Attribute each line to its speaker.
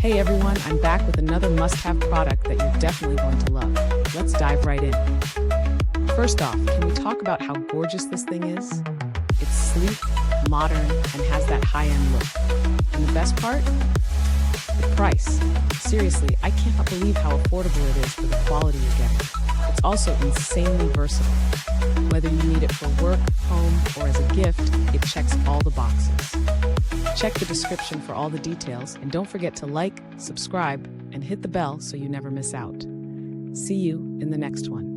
Speaker 1: Hey everyone, I'm back with another must-have product that you're definitely going to love. Let's dive right in. First off, can we talk about how gorgeous this thing is? It's sleek, modern, and has that high-end look. And the best part? The price. Seriously, I cannot believe how affordable it is for the quality you're getting. It's also insanely versatile. Whether you need it for work, home, or as a gift, it checks all the boxes. Check the description for all the details, and don't forget to like, subscribe, and hit the bell so you never miss out. See you in the next one.